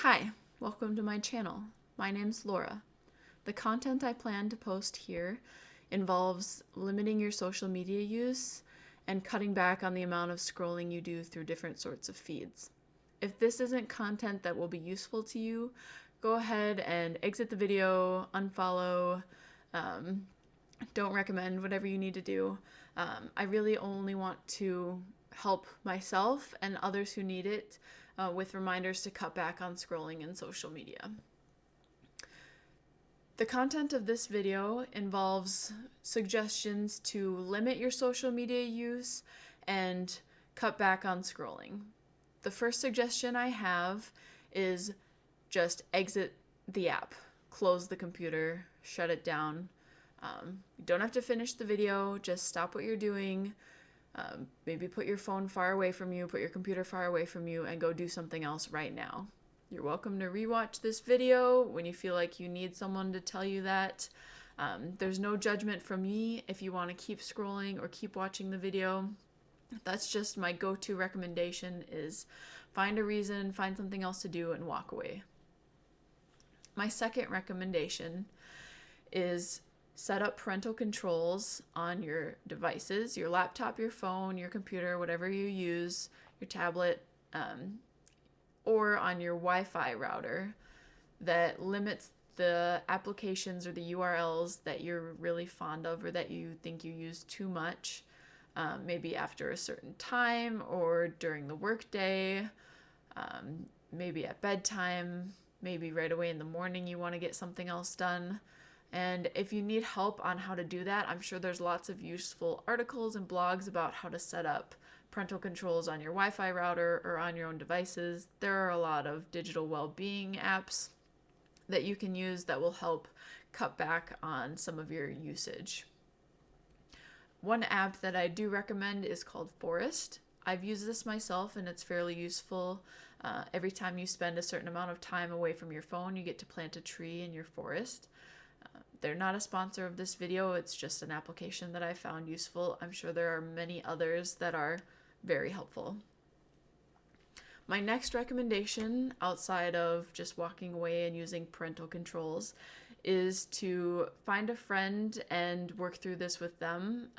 Hi, welcome to my channel. My name's Laura. The content I plan to post here involves limiting your social media use and cutting back on the amount of scrolling you do through different sorts of feeds. If this isn't content that will be useful to you, go ahead and exit the video, unfollow, don't recommend, whatever you need to do. I really only want to help myself and others who need it with reminders to cut back on scrolling in social media. The content of this video involves suggestions to limit your social media use and cut back on scrolling. The first suggestion I have is just exit the app, close the computer, shut it down. You don't have to finish the video, just stop what you're doing. Maybe put your phone far away from you, put your computer far away from you, and go do something else right now. You're welcome to rewatch this video when you feel like you need someone to tell you that. There's no judgment from me if you want to keep scrolling or keep watching the video. That's just my go-to recommendation is find a reason, find something else to do, and walk away. My second recommendation is set up parental controls on your devices, your laptop, your phone, your computer, whatever you use, your tablet, or on your Wi-Fi router that limits the applications or the URLs that you're really fond of or that you think you use too much, maybe after a certain time or during the workday, maybe at bedtime, maybe right away in the morning you want to get something else done. And if you need help on how to do that, I'm sure there's lots of useful articles and blogs about how to set up parental controls on your Wi-Fi router or on your own devices. There are a lot of digital well-being apps that you can use that will help cut back on some of your usage. One app that I do recommend is called Forest. I've used this myself and it's fairly useful. Every time you spend a certain amount of time away from your phone, you get to plant a tree in your forest. They're not a sponsor of this video, it's just an application that I found useful. I'm sure there are many others that are very helpful. My next recommendation, outside of just walking away and using parental controls, is to find a friend and work through this with them.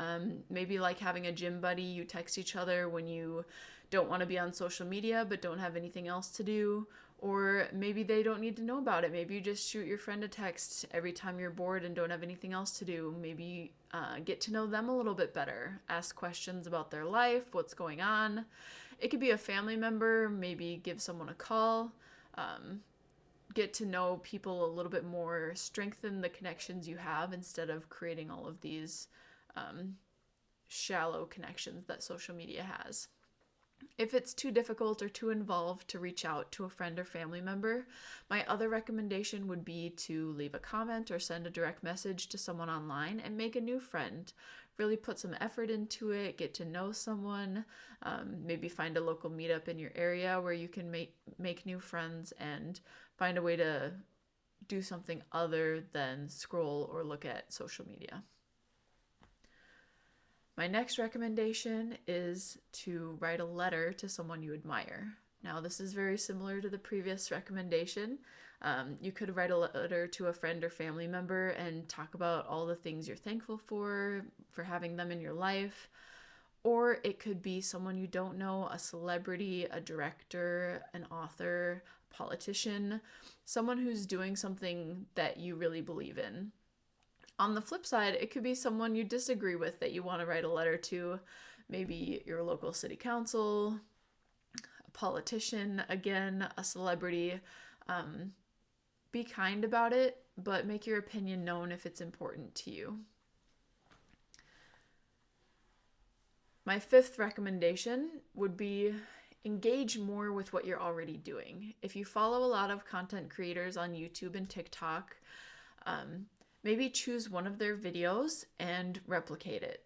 Maybe like having a gym buddy, you text each other when you don't want to be on social media but don't have anything else to do. Or maybe they don't need to know about it. Maybe you just shoot your friend a text every time you're bored and don't have anything else to do. Maybe get to know them a little bit better. Ask questions about their life, what's going on. It could be a family member, maybe give someone a call. Get to know people a little bit more, strengthen the connections you have instead of creating all of these shallow connections that social media has. If it's too difficult or too involved to reach out to a friend or family member, my other recommendation would be to leave a comment or send a direct message to someone online and make a new friend. Really put some effort into it, get to know someone, maybe find a local meetup in your area where you can make new friends and find a way to do something other than scroll or look at social media. My next recommendation is to write a letter to someone you admire. Now, this is very similar to the previous recommendation. You could write a letter to a friend or family member and talk about all the things you're thankful for having them in your life. Or it could be someone you don't know, a celebrity, a director, an author, a politician, someone who's doing something that you really believe in. On the flip side, it could be someone you disagree with that you want to write a letter to, maybe your local city council, a politician, again, a celebrity. Be kind about it, but make your opinion known if it's important to you. My fifth recommendation would be engage more with what you're already doing. If you follow a lot of content creators on YouTube and TikTok, maybe choose one of their videos and replicate it.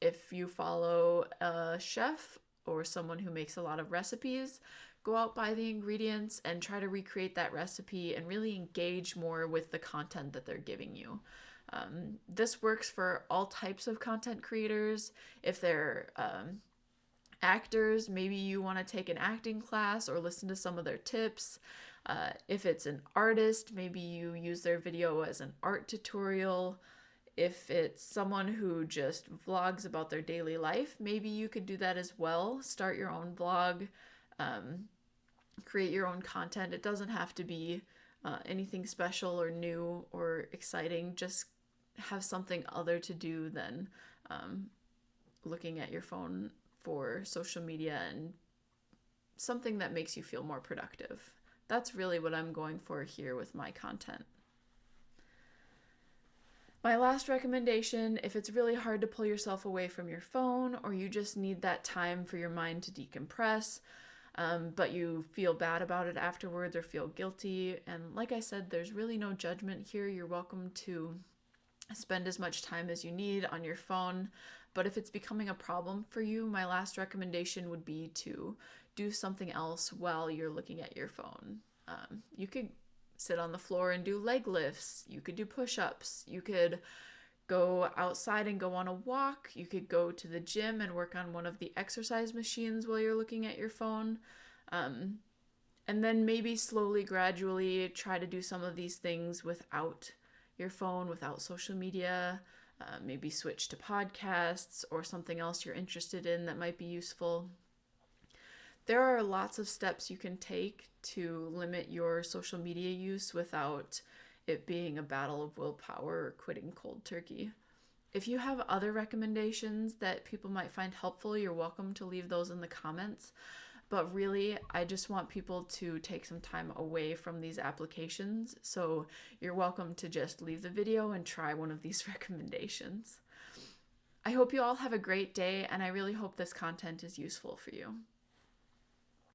If you follow a chef or someone who makes a lot of recipes, go out, buy the ingredients, and try to recreate that recipe and really engage more with the content that they're giving you. This works for all types of content creators. If they're Actors, maybe you want to take an acting class or listen to some of their tips. If it's an artist, maybe you use their video as an art tutorial. If it's someone who just vlogs about their daily life, maybe you could do that as well. Start your own vlog, create your own content. It doesn't have to be anything special or new or exciting. Just have something other to do than looking at your phone for social media, and something that makes you feel more productive. That's really what I'm going for here with my content. My last recommendation, if it's really hard to pull yourself away from your phone, or you just need that time for your mind to decompress, but you feel bad about it afterwards or feel guilty, and like I said, there's really no judgment here. You're welcome to spend as much time as you need on your phone. But if it's becoming a problem for you, my last recommendation would be to do something else while you're looking at your phone. You could sit on the floor and do leg lifts. You could do push-ups. You could go outside and go on a walk. You could go to the gym and work on one of the exercise machines while you're looking at your phone. And then maybe slowly, gradually try to do some of these things without your phone, without social media. Maybe switch to podcasts or something else you're interested in that might be useful. There are lots of steps you can take to limit your social media use without it being a battle of willpower or quitting cold turkey. If you have other recommendations that people might find helpful, you're welcome to leave those in the comments. But really, I just want people to take some time away from these applications. So you're welcome to just leave the video and try one of these recommendations. I hope you all have a great day, and I really hope this content is useful for you.